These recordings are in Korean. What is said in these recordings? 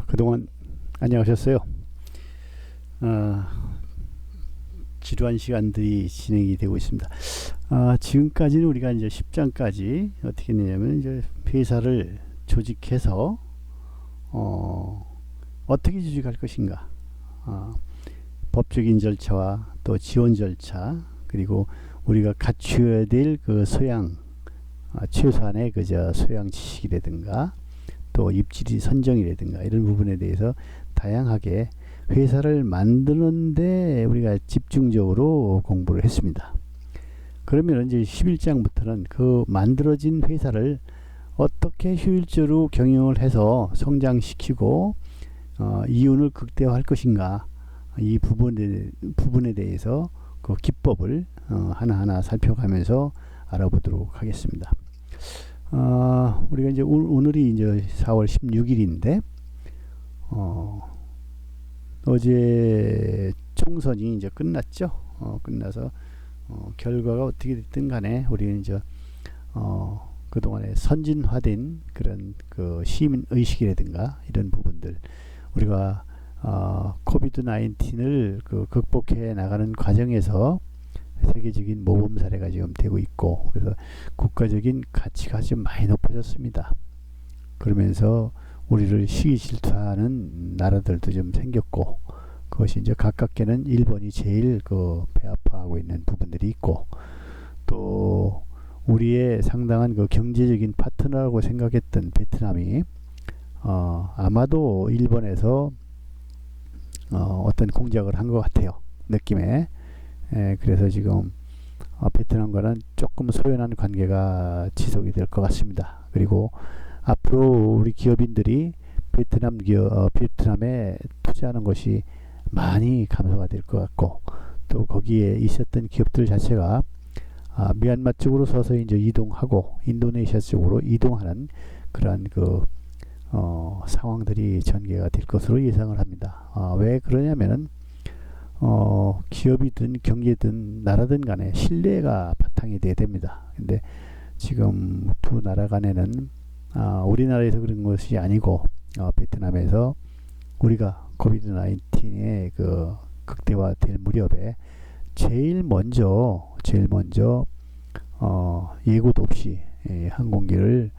그동안 안녕하셨어요? 아, 지루한 시간들이 진행이 되고 있습니다. 지금까지는 우리가 이제 10장까지 어떻게 했냐면 이제 회사를 조직해서 어떻게 조직할 것인가, 아, 법적인 절차와 또 지원 절차, 그리고 우리가 갖추어야 될 그 소양, 최소한의 그저 소양 지식이라든가 또 입지리 선정이라든가 이런 부분에 대해서 다양하게 회사를 만드는데 우리가 집중적으로 공부를 했습니다. 그러면 이제 11장부터는 그 만들어진 회사를 어떻게 효율적으로 경영을 해서 성장시키고 이윤을 극대화할 것인가, 이 부분에 대해서 그 기법을 하나하나 살펴가면서 알아보도록 하겠습니다. 우리가 이제 오늘이 이제 4월 16일인데 어제 총선이 이제 끝났죠. 끝나서 결과가 어떻게 됐든 간에 우리는 이제 그동안에 선진화된 그런 그 시민 의식이라든가 이런 부분들, 우리가 코비드 19을 그 극복해 나가는 과정에서 세계적인 모범 사례가 지금 되고 있고, 그래서 국가적인 가치가 좀 많이 높아졌습니다. 그러면서 우리를 시기 질투하는 나라들도 좀 생겼고, 그것이 이제 가깝게는 일본이 제일 그 배아파하고 있는 부분들이 있고, 또 우리의 상당한 그 경제적인 파트너라고 생각했던 베트남이 아마도 일본에서 어떤 공작을 한 것 같아요, 느낌에. 그래서 지금 베트남과는 조금 소연한 관계가 지속이 될 것 같습니다. 그리고 앞으로 우리 기업인들이 베트남에 투자하는 것이 많이 감소가 될 것 같고, 또 거기에 있었던 기업들 자체가 미얀마 쪽으로 서서히 이제 이동하고 인도네시아 쪽으로 이동하는 그러한 그 상황들이 전개가 될 것으로 예상을 합니다. 왜 그러냐면은 기업이든 경제든 나라든 간에 신뢰가 바탕이 돼야 됩니다. 근데 지금 두 나라 간에는 우리나라에서 그런 것이 아니고 베트남에서 우리가 코비드 19의 그 극대화될 무렵에 제일 먼저 예고도 없이 항공기를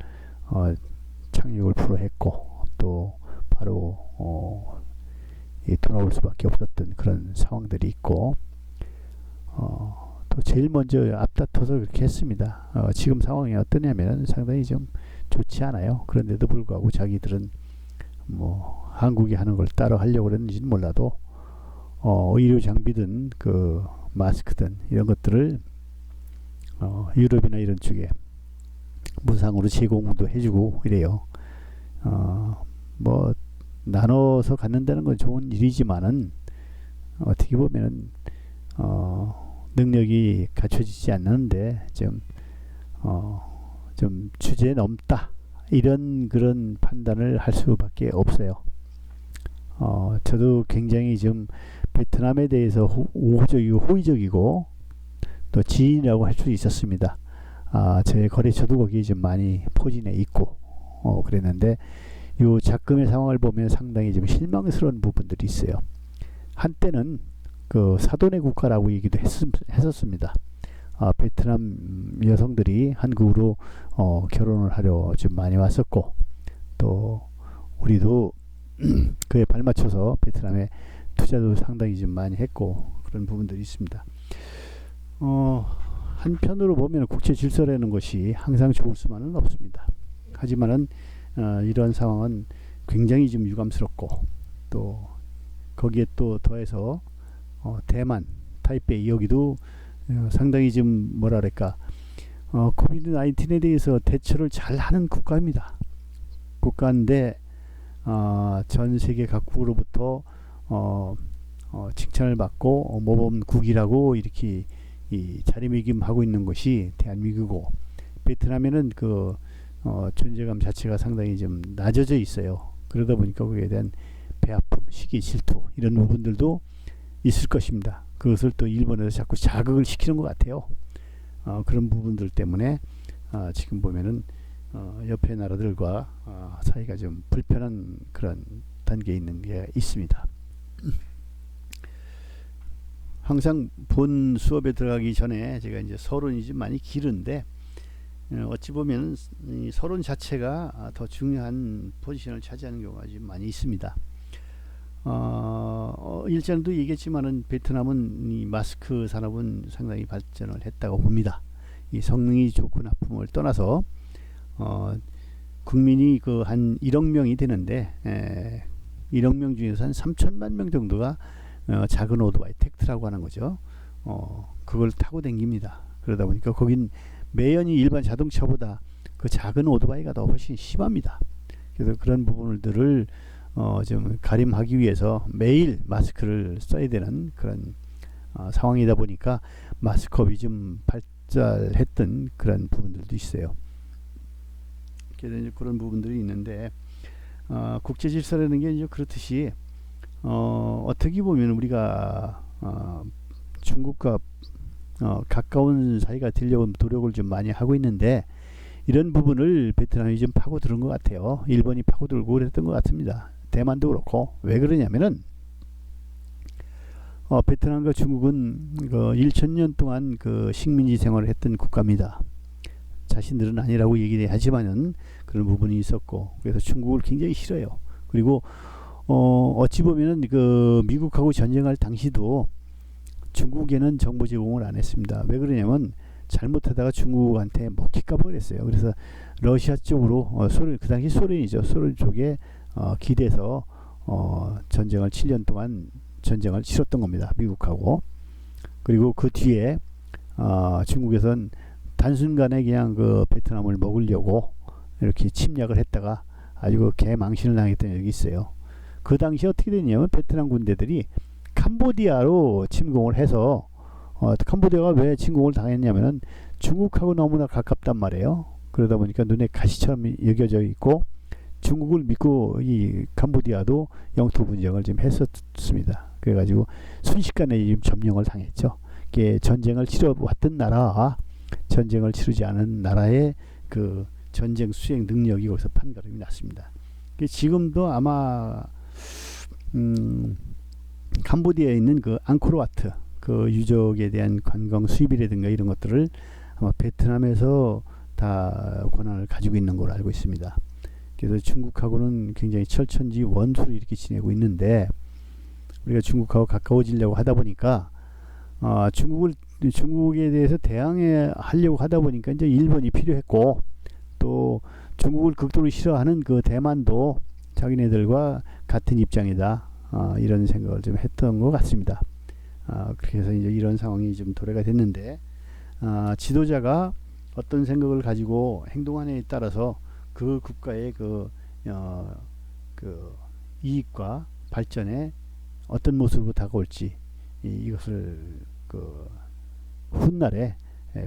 착륙을 불허했고, 또 바로 돌아올 수밖에 없었던 그런 상황들이 있고, 또 제일 먼저 앞다퉈서 그렇게 했습니다. 지금 상황이 어떠냐면 상당히 좀 좋지 않아요. 그런데도 불구하고 자기들은 뭐 한국이 하는 걸 따라 하려고 그랬는지는 몰라도 의료 장비든 그 마스크든 이런 것들을 유럽이나 이런 쪽에 무상으로 제공도 해주고 이래요. 뭐 나눠서 갖는다는 건 좋은 일이지만은 어떻게 보면은 능력이 갖춰지지 않는데 좀 주제 넘다, 이런 그런 판단을 할 수밖에 없어요. 저도 굉장히 좀 베트남에 대해서 호의적이고 또 지인이라고 할 수 있었습니다. 제 거래처도 거기에 좀 많이 포진해 있고 그랬는데, 요 작금의 상황을 보면 상당히 좀 실망스러운 부분들이 있어요. 한때는 그 사돈의 국가라고 얘기도 했었습니다. 베트남 여성들이 한국으로 결혼을 하려 좀 많이 왔었고, 또 우리도 그에 발맞춰서 베트남에 투자도 상당히 좀 많이 했고, 그런 부분들이 있습니다. 한편으로 보면 국제 질서라는 것이 항상 좋을 수만은 없습니다. 하지만은 이런 상황은 굉장히 좀 유감스럽고, 또 거기에 또 더해서 대만, 타이베이 여기도 상당히 좀 뭐랄까 코비드 19에 대해서 대처를 잘 하는 국가인데 전 세계 각국으로부터 칭찬을 받고 모범국이라고 이렇게 자리매김하고 있는 것이 대한민국이고, 베트남에는 그 존재감 자체가 상당히 좀 낮아져 있어요. 그러다 보니까 거기에 대한 배아픔, 시기 질투 이런 부분들도 있을 것입니다. 그것을 또 일본에서 자꾸 자극을 시키는 것 같아요. 그런 부분들 때문에 지금 보면은 옆에 나라들과 사이가 좀 불편한 그런 단계에 있는 게 있습니다. 항상 본 수업에 들어가기 전에 제가 이제 서론이 좀 많이 길은데 어찌 보면 이 서론 자체가 더 중요한 포지션을 차지하는 경우가 좀 많이 있습니다. 일전에도 얘기했지만은 베트남은 이 마스크 산업은 상당히 발전을 했다고 봅니다. 이 성능이 좋고 나쁨을 떠나서 국민이 그 한 1억 명이 되는데 1억 명 중에서 한 3천만 명 정도가 작은 오토바이 택트라고 하는 거죠. 그걸 타고 댕깁니다. 그러다 보니까 거긴 매연이 일반 자동차보다 그 작은 오토바이가 더 훨씬 심합니다. 그래서 그런 부분들을 좀 가림하기 위해서 매일 마스크를 써야 되는 그런 상황이다 보니까 마스크업이 좀 발달했던 그런 부분들도 있어요. 그래서 이제 그런 부분들이 있는데 국제 질서라는 게 이제 그렇듯이 어떻게 보면 우리가 중국과 가까운 사이가 되려고 노력을 좀 많이 하고 있는데 이런 부분을 베트남이 좀 파고드는 것 같아요. 일본이 파고들고 그랬던 것 같습니다. 대만도 그렇고. 왜 그러냐면은 베트남과 중국은 그 1000년 동안 그 식민지 생활을 했던 국가입니다. 자신들은 아니라고 얘기를 하지만은 그런 부분이 있었고, 그래서 중국을 굉장히 싫어요. 그리고 어찌 보면은 그 미국하고 전쟁할 당시도 중국에는 정보 제공을 안 했습니다. 왜 그러냐면 잘못하다가 중국한테 먹힐까 봐 그랬어요. 그래서 러시아 쪽으로 소련, 그 당시 소련이죠. 소련 쪽에 기대서 전쟁을 7년 동안 전쟁을 치렀던 겁니다. 미국하고. 그리고 그 뒤에 중국에선 단순간에 그냥 그 베트남을 먹으려고 이렇게 침략을 했다가 아주 그 개망신을 당했던 적이 있어요. 그 당시 어떻게 됐냐면 베트남 군대들이 캄보디아로 침공을 해서 캄보디아가 왜 침공을 당했냐면은 중국하고 너무나 가깝단 말이에요. 그러다 보니까 눈에 가시처럼 여겨져 있고 중국을 믿고 이 캄보디아도 영토 분쟁을 좀 했었습니다. 그래가지고 순식간에 지금 점령을 당했죠. 이게 전쟁을 치러 왔던 나라와 전쟁을 치르지 않은 나라의 그 전쟁 수행 능력이 거기서 판가름이 났습니다. 지금도 아마 캄보디아에 있는 그 앙코르와트 그 유적에 대한 관광 수입이라든가 이런 것들을 아마 베트남에서 다 권한을 가지고 있는 걸로 알고 있습니다. 그래서 중국하고는 굉장히 철천지 원수를 이렇게 지내고 있는데 우리가 중국하고 가까워지려고 하다 보니까 중국에 대해서 대항하려고 하다 보니까 이제 일본이 필요했고 또 중국을 극도로 싫어하는 그 대만도 자기네들과 같은 입장이다. 이런 생각을 좀 했던 것 같습니다. 그래서 이제 이런 상황이 좀 도래가 됐는데 지도자가 어떤 생각을 가지고 행동하느냐에 따라서 그 국가의 그 이익과 발전에 어떤 모습으로 다가올지 이것을 그 훗날에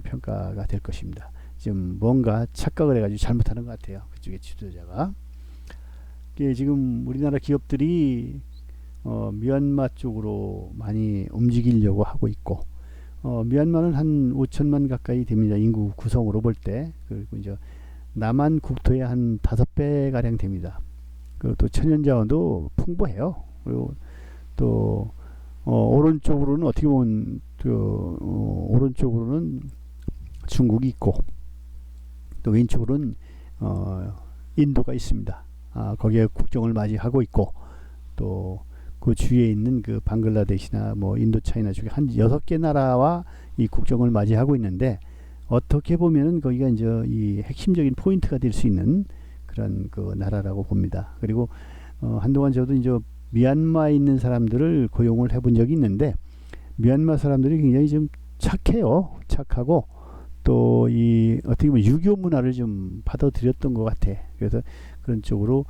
평가가 될 것입니다. 지금 뭔가 착각을 해가지고 잘못하는 것 같아요. 그쪽의 지도자가. 지금 우리나라 기업들이 미얀마 쪽으로 많이 움직이려고 하고 있고 미얀마는 한 5천만 가까이 됩니다. 인구 구성으로 볼 때. 그리고 이제 남한 국토의 한 5배 가량 됩니다. 그리고 또 천연자원도 풍부해요. 그리고 또 오른쪽으로는 어떻게 보면 오른쪽으로는 중국이 있고 또 왼쪽으로는 인도가 있습니다. 거기에 국경을 맞이하고 있고 또 그 주위에 있는 그 방글라데시나 뭐 인도차이나 쪽에 한 6개 나라와 이 국경을 맞이하고 있는데 어떻게 보면은 거기가 이제 이 핵심적인 포인트가 될 수 있는 그런 그 나라라고 봅니다. 그리고 한동안 저도 이제 미얀마에 있는 사람들을 고용을 해본 적이 있는데 미얀마 사람들이 굉장히 좀 착해요. 착하고 또 이 어떻게 보면 유교 문화를 좀 받아들였던 것 같아. 그래서 그런 쪽으로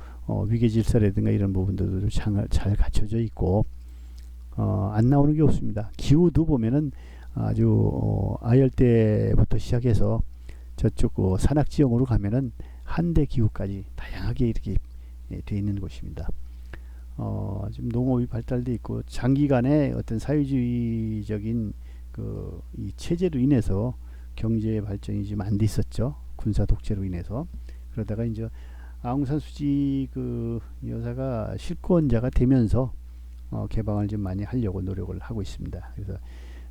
위계 질서라든가 이런 부분들도 잘 갖춰져 있고 안 나오는 게 없습니다. 기후도 보면은 아주 아열대부터 시작해서 저쪽 산악 지형으로 가면은 한대 기후까지 다양하게 이렇게 되어 있는 곳입니다. 지금 농업이 발달돼 있고 장기간의 어떤 사회주의적인 이 체제로 인해서 경제 발전이 좀 안 돼 있었죠. 군사 독재로 인해서. 그러다가 이제 아웅산 수지 그 여사가 실권자가 되면서 개방을 좀 많이 하려고 노력을 하고 있습니다. 그래서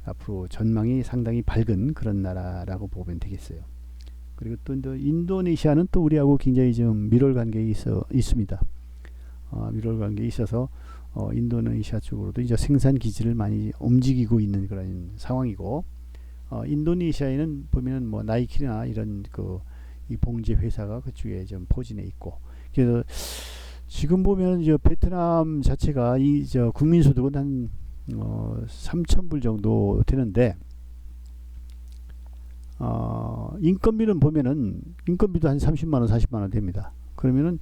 앞으로 전망이 상당히 밝은 그런 나라라고 보면 되겠어요. 그리고 또 인도네시아는 또 우리하고 굉장히 좀 밀월 관계에 있습니다. 밀월 관계에 있어서 인도네시아 쪽으로도 이제 생산 기지를 많이 움직이고 있는 그런 상황이고, 인도네시아에는 보면은 뭐 나이키나 이런 이 봉제 회사가 그쪽에 좀 포진해 있고, 그래서 지금 보면 이제 베트남 자체가 저 국민 소득은 한 3,000불 정도 되는데, 인건비는 보면은 인건비도 한 30만 원, 40만 원 됩니다. 그러면은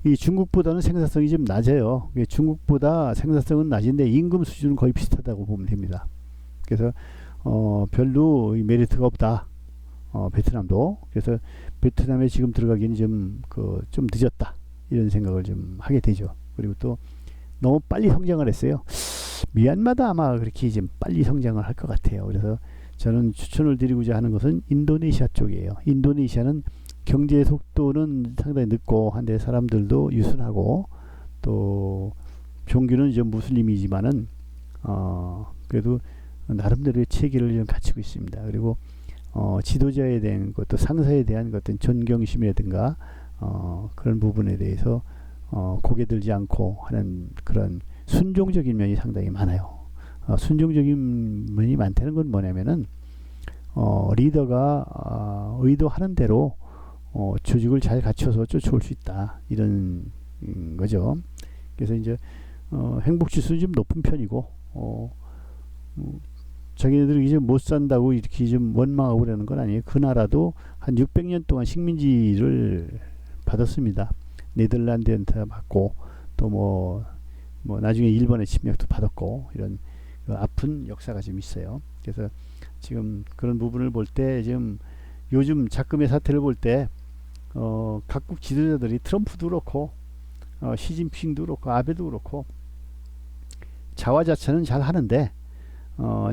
이 중국보다는 생산성이 좀 낮아요. 중국보다 생산성은 낮은데 임금 수준은 거의 비슷하다고 보면 됩니다. 그래서 별로 메리트가 없다. 베트남도. 그래서 베트남에 지금 들어가기는 좀 늦었다. 이런 생각을 좀 하게 되죠. 그리고 또 너무 빨리 성장을 했어요. 미얀마도 아마 그렇게 좀 빨리 성장을 할 것 같아요. 그래서 저는 추천을 드리고자 하는 것은 인도네시아 쪽이에요. 인도네시아는 경제 속도는 상당히 늦고 한데 사람들도 유순하고, 또 종교는 이제 무슬림이지만은 그래도 나름대로의 체계를 좀 갖추고 있습니다. 그리고 지도자에 대한 것도, 상사에 대한 어떤 존경심이라든가 그런 부분에 대해서 고개 들지 않고 하는 그런 순종적인 면이 상당히 많아요. 순종적인 면이 많다는 건 뭐냐면은 리더가 의도하는 대로 조직을 잘 갖춰서 쫓아올 수 있다, 이런 거죠. 그래서 이제 행복 지수는 좀 높은 편이고, 자기네들이 이제 못 산다고 이렇게 좀 원망하고 그러는 건 아니에요. 그 나라도 한 600년 동안 식민지를 받았습니다. 네덜란드한테 받고, 또 뭐 나중에 일본의 침략도 받았고, 이런 아픈 역사가 좀 있어요. 그래서 지금 그런 부분을 볼 때, 지금 요즘 작금의 사태를 볼 때 각국 지도자들이 트럼프도 그렇고 시진핑도 그렇고 아베도 그렇고 자화자찬은 잘 하는데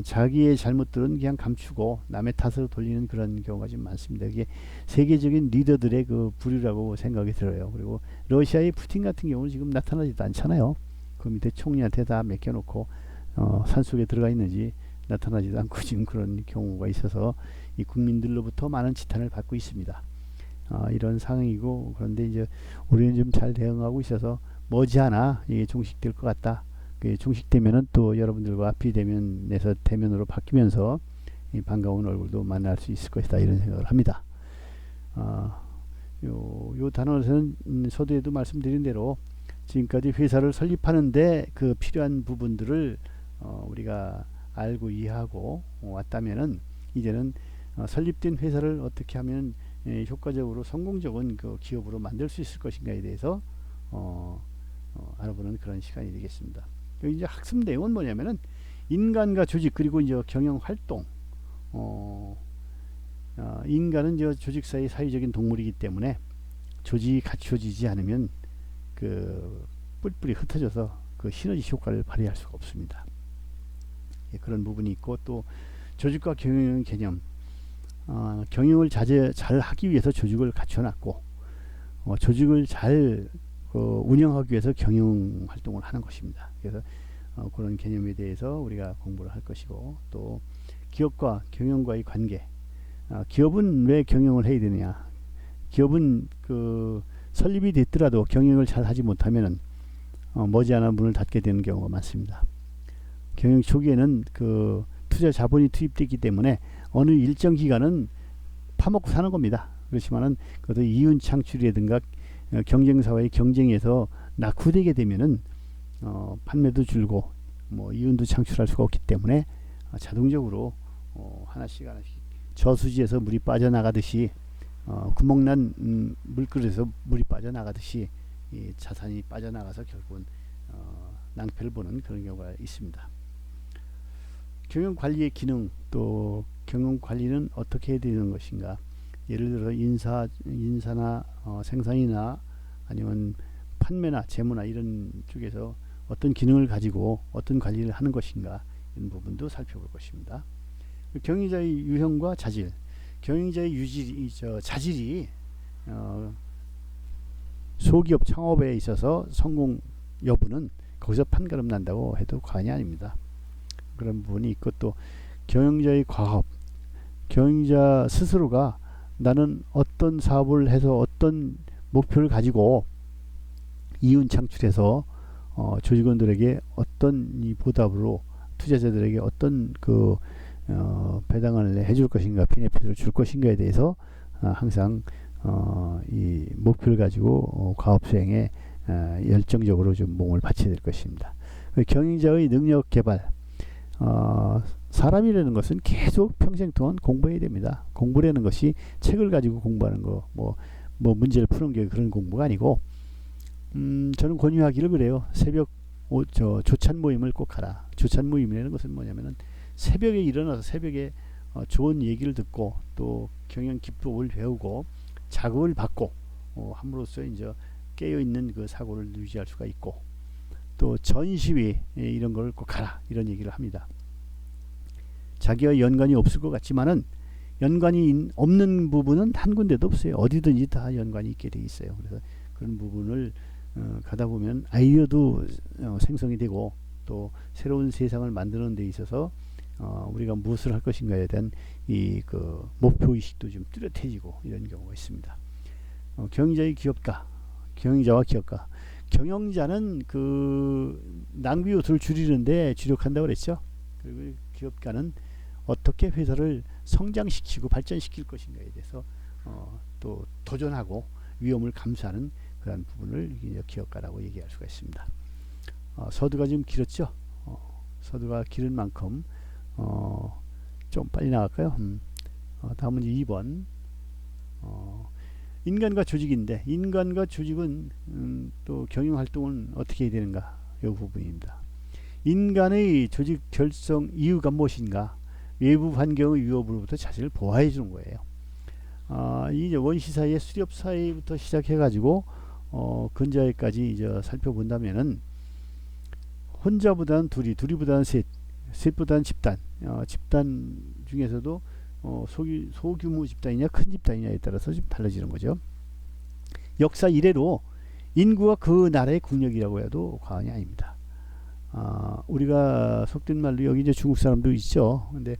자기의 잘못들은 그냥 감추고 남의 탓으로 돌리는 그런 경우가 좀 많습니다. 이게 세계적인 리더들의 그 부류라고 생각이 들어요. 그리고 러시아의 푸틴 같은 경우는 지금 나타나지도 않잖아요. 그 밑에 총리한테 다 맡겨놓고 산속에 들어가 있는지 나타나지도 않고 지금 그런 경우가 있어서 이 국민들로부터 많은 지탄을 받고 있습니다. 이런 상황이고, 그런데 이제 우리는 좀 잘 대응하고 있어서 머지않아 이게 종식될 것 같다. 종식되면은 또 여러분들과 비대면에서 대면으로 바뀌면서 이 반가운 얼굴도 만날 수 있을 것이다, 이런 생각을 합니다. 요 단원에서는 서두에도 말씀드린 대로 지금까지 회사를 설립하는데 그 필요한 부분들을 우리가 알고 이해하고 왔다면은, 이제는 설립된 회사를 어떻게 하면 효과적으로 성공적인 그 기업으로 만들 수 있을 것인가에 대해서 알아보는 그런 시간이 되겠습니다. 여기 이제 학습 내용은 뭐냐면은 인간과 조직, 그리고 이제 경영 활동. 인간은 이제 조직사의 사회적인 동물이기 때문에 조직이 갖춰지지 않으면 그 뿔뿔이 흩어져서 그 시너지 효과를 발휘할 수가 없습니다. 그런 부분이 있고, 또 조직과 경영 개념, 경영을 잘 하기 위해서 조직을 갖춰놨고, 조직을 잘 운영하기 위해서 경영 활동을 하는 것입니다. 그래서 그런 개념에 대해서 우리가 공부를 할 것이고, 또 기업과 경영과의 관계, 기업은 왜 경영을 해야 되느냐, 기업은 그 설립이 됐더라도 경영을 잘 하지 못하면은 머지않아 문을 닫게 되는 경우가 많습니다. 경영 초기에는 그 투자 자본이 투입됐기 때문에 어느 일정 기간은 파먹고 사는 겁니다. 그렇지만은 그것도 이윤 창출이라든가 경쟁사와의 경쟁에서 낙후되게 되면은 판매도 줄고 이윤도 창출할 수가 없기 때문에 자동적으로 하나씩 저수지에서 물이 빠져나가듯이, 구멍난 물그릇에서 물이 빠져나가듯이 이 자산이 빠져나가서 결국은 낭패를 보는 그런 경우가 있습니다. 경영관리의 기능, 또 경영관리는 어떻게 해야 되는 것인가, 예를 들어 인사나 생산이나 아니면 판매나 재무나 이런 쪽에서 어떤 기능을 가지고 어떤 관리를 하는 것인가, 이런 부분도 살펴볼 것입니다. 경영자의 유형과 자질, 경영자의 자질이 소기업 창업에 있어서 성공 여부는 거기서 판가름 난다고 해도 과언이 아닙니다. 그런 부분이 있고, 또 경영자의 과업, 경영자 스스로가 나는 어떤 사업을 해서 어떤 목표를 가지고 이윤 창출해서 조직원들에게 어떤 이 보답으로 투자자들에게 어떤 그 배당을 해줄 것인가, 베네핏을 줄 것인가에 대해서 항상 이 목표를 가지고 과업 수행에 열정적으로 좀 몸을 바쳐야 될 것입니다. 경영자의 능력 개발, 사람이라는 것은 계속 평생 동안 공부해야 됩니다. 공부라는 것이 책을 가지고 공부하는 거, 뭐 문제를 푸는 게 그런 공부가 아니고, 저는 권유하기를 그래요. 새벽 조찬 모임을 꼭 하라. 조찬 모임이라는 것은 뭐냐면은 새벽에 일어나서 새벽에 좋은 얘기를 듣고, 또 경영 기법을 배우고 자극을 받고 함으로써 이제 깨어 있는 그 사고를 유지할 수가 있고, 또 전시회 이런 걸 꼭 가라, 이런 얘기를 합니다. 자기와 연관이 없을 것 같지만은 연관이 없는 부분은 한 군데도 없어요. 어디든지 다 연관이 있게 돼 있어요. 그래서 그런 부분을 가다 보면 아이디어도 생성이 되고, 또 새로운 세상을 만드는 데 있어서 우리가 무엇을 할 것인가에 대한 이 그 목표 의식도 좀 뚜렷해지고, 이런 경우가 있습니다. 경영자의 기업가, 경영자와 기업가. 경영자는 그 낭비 요소를 줄이는데 주력한다고 그랬죠. 그리고 기업가는 어떻게 회사를 성장시키고 발전시킬 것인가에 대해서 또 도전하고 위험을 감수하는 그런 부분을 기업가라고 얘기할 수가 있습니다. 서두가 좀 길었죠. 서두가 길은 만큼 좀 빨리 나갈까요? 다음은 2번. 인간과 조직인데, 인간과 조직은 또 경영활동은 어떻게 해야 되는가, 이 부분입니다. 인간의 조직 결성 이유가 무엇인가, 외부 환경의 위협으로부터 자신을 보호해 주는 거예요. 이 원시사회, 수렵사회부터 시작해가지고 근자회까지 이제 살펴본다면은, 혼자보다는 둘이, 둘이보다는 셋, 셋보다는 집단, 집단 중에서도 소규모 집단이냐 큰 집단이냐에 따라서 좀 달라지는 거죠. 역사 이래로 인구가 그 나라의 국력이라고 해도 과언이 아닙니다. 우리가 속된 말로 여기 이제 중국 사람도 있죠. 근데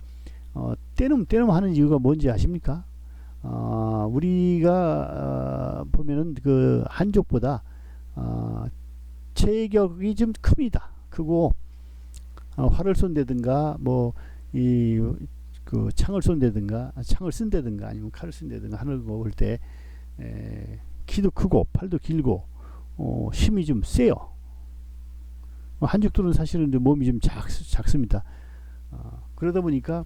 떼놈 하는 이유가 뭔지 아십니까? 우리가 보면은 그 한족보다 체격이 좀 큽니다. 크고 활을 쏜다든가 그 창을 쏜다든가 창을 쓴다든가 아니면 칼을 쓴다든가 하는 거 볼 때 키도 크고 팔도 길고 힘이 좀 세요. 한족들은 사실은 몸이 좀 작습니다. 그러다 보니까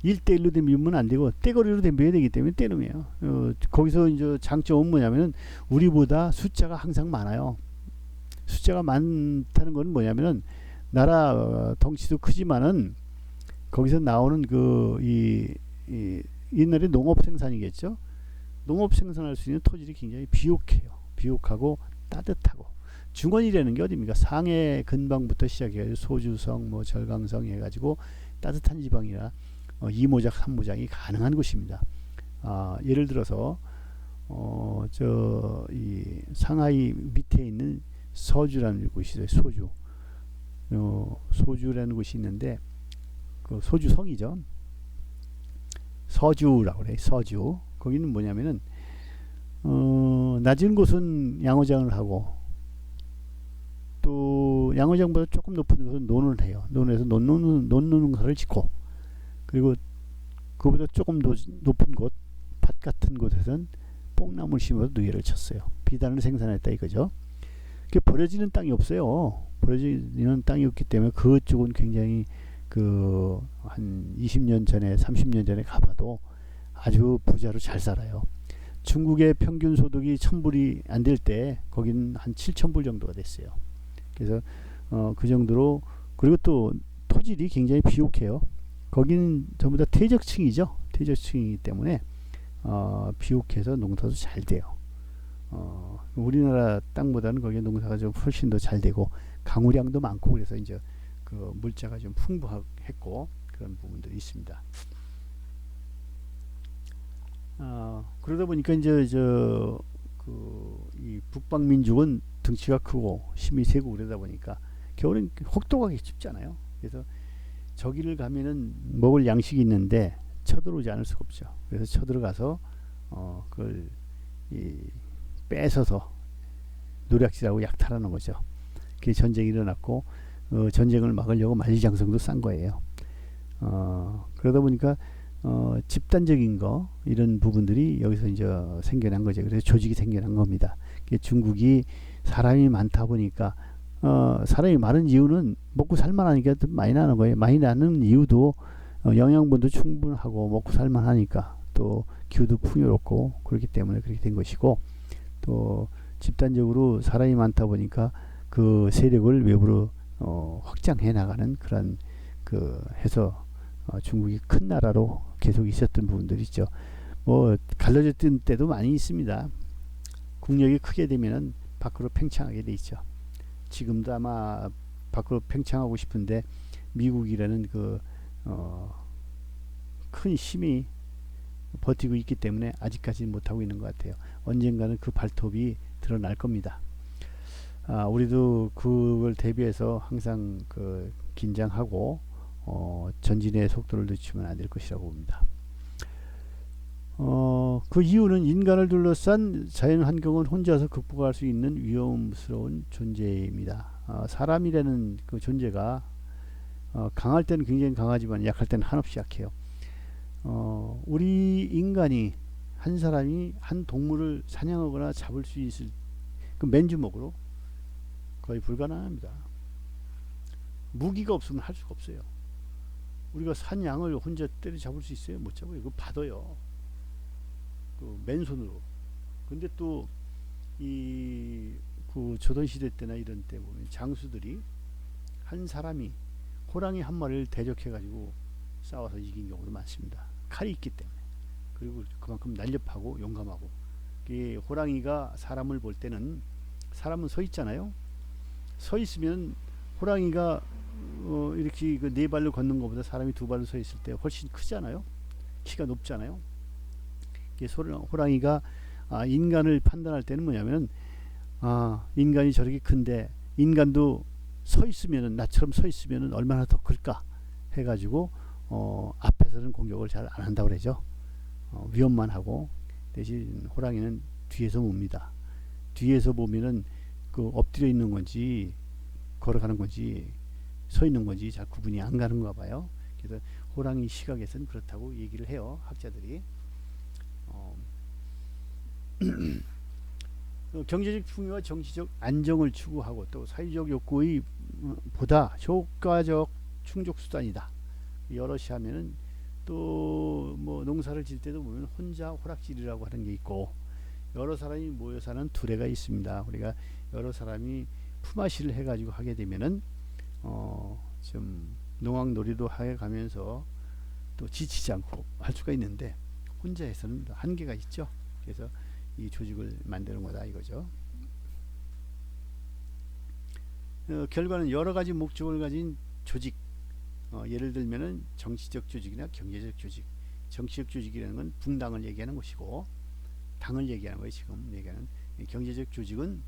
1대1로 덤비면 안 되고 떼거리로 덤벼야 되기 때문에 떼놈이에요. 거기서 이제 장점은 뭐냐면은 우리보다 숫자가 항상 많아요. 숫자가 많다는 건 뭐냐면은 나라 덩치도 크지만은 거기서 나오는 옛날에 농업 생산이겠죠. 농업 생산할 수 있는 토질이 굉장히 비옥해요. 비옥하고 따뜻하고, 중원이라는 게 어디입니까? 상해 근방부터 시작해서 소주성, 절강성 해가지고 따뜻한 지방이라 이모작, 삼모작이 가능한 곳입니다. 예를 들어서 이 상하이 밑에 있는 서주라는 곳이 있어요. 소주라는 곳이 있는데, 그 소주 성이죠. 서주라고 그래. 서주. 거기는 뭐냐면은 낮은 곳은 양어장을 하고, 또 양어장보다 조금 높은 곳은 논을 해요. 논에서 논농사를 짓고, 그리고 그보다 조금 높은 곳, 밭 같은 곳에서는 뽕나무를 심어서 누에를 쳤어요. 비단을 생산했다 이거죠. 그게 버려지는 땅이 없어요. 버려지는 땅이 없기 때문에 그쪽은 굉장히 한 20년 전에 30년 전에 가봐도 아주 부자로 잘 살아요. 중국의 평균 소득이 1000불이 안 될 때 거기는 한 7000불 정도가 됐어요. 그래서 그 정도로, 그리고 또 토질이 굉장히 비옥해요. 거기는 전부 다 퇴적층이죠. 퇴적층이기 때문에 비옥해서 농사도 잘 돼요. 우리나라 땅보다는 거기에 농사가 좀 훨씬 더 잘 되고 강우량도 많고, 그래서 이제 그 물자가 좀 풍부했고 그런 부분들이 있습니다. 그러다 보니까 이제 이 북방 민족은 덩치가 크고 힘이 세고 그러다 보니까 겨울엔 혹독하게 춥잖아요. 그래서 저기를 가면은 먹을 양식이 있는데 쳐들어오지 않을 수가 없죠. 그래서 쳐들어가서 그걸 뺏어서 노략질하고 약탈하는 거죠. 그게 전쟁이 일어났고 전쟁을 막으려고 만리장성도 싼 거예요. 그러다 보니까 집단적인 거 이런 부분들이 여기서 이제 생겨난 거죠. 그래서 조직이 생겨난 겁니다. 중국이 사람이 많다 보니까 사람이 많은 이유는 먹고 살만하니까 많이 나는 거예요. 많이 나는 이유도 영양분도 충분하고 먹고 살만하니까 또 기후도 풍요롭고 그렇기 때문에 그렇게 된 것이고 또 집단적으로 사람이 많다 보니까 그 세력을 외부로 확장해 나가는 그런 해서 중국이 큰 나라로 계속 있었던 부분들이 있죠. 뭐 갈라졌던 때도 많이 있습니다. 국력이 크게 되면은 밖으로 팽창하게 돼 있죠. 지금도 아마 밖으로 팽창하고 싶은데 미국이라는 큰 힘이 버티고 있기 때문에 아직까지는 못하고 있는 것 같아요. 언젠가는 그 발톱이 드러날 겁니다. 우리도 그걸 대비해서 항상 긴장하고 전진의 속도를 늦추면 안 될 것이라고 봅니다. 그 이유는 인간을 둘러싼 자연 환경은 혼자서 극복할 수 있는 위험스러운 존재입니다. 사람이라는 그 존재가 강할 때는 굉장히 강하지만 약할 때는 한없이 약해요. 우리 인간이 한 사람이 한 동물을 사냥하거나 잡을 수 있을 그 맨주먹으로 거의 불가능합니다. 무기가 없으면 할 수가 없어요. 우리가 산 양을 혼자 때려잡을 수 있어요? 못 잡아요. 그거 받아요. 맨손으로. 근데 또 조선시대 때나 이런 때 보면 장수들이 한 사람이 호랑이 한 마리를 대적해 가지고 싸워서 이긴 경우도 많습니다. 칼이 있기 때문에. 그리고 그만큼 날렵하고 용감하고. 호랑이가 사람을 볼 때는 사람은 서 있잖아요. 서 있으면 호랑이가 이렇게 네 발로 걷는 것보다 사람이 두 발로 서 있을 때 훨씬 크잖아요. 키가 높잖아요. 호랑이가 인간을 판단할 때는 뭐냐면 인간이 저렇게 큰데 인간도 서 있으면은 나처럼 서 있으면은 얼마나 더 클까 해가지고 앞에서는 공격을 잘 안 한다고 그러죠. 위험만 하고 대신 호랑이는 뒤에서 봅니다. 뒤에서 보면은 엎드려 있는 건지 걸어가는 건지 서 있는 건지 잘 구분이 안 가는가 봐요. 그래서 호랑이 시각에서는 그렇다고 얘기를 해요. 학자들이. 경제적 풍요와 정치적 안정을 추구하고 또 사회적 욕구의 보다 효과적 충족 수단이다. 여럿이 하면은 또 뭐 농사를 질 때도 보면 혼자 호락질이라고 하는 게 있고 여러 사람이 모여 사는 두레가 있습니다. 우리가 여러 사람이 품앗이를 해가지고 하게 되면은 좀 농악놀이도 하게 가면서 또 지치지 않고 할 수가 있는데 혼자 해서는 한계가 있죠. 그래서 이 조직을 만드는 거다 이거죠. 결과는 여러 가지 목적을 가진 조직. 예를 들면은 정치적 조직이나 경제적 조직. 정치적 조직이라는 건 붕당을 얘기하는 것이고 당을 얘기하는 거예요. 지금 얘기하는 경제적 조직은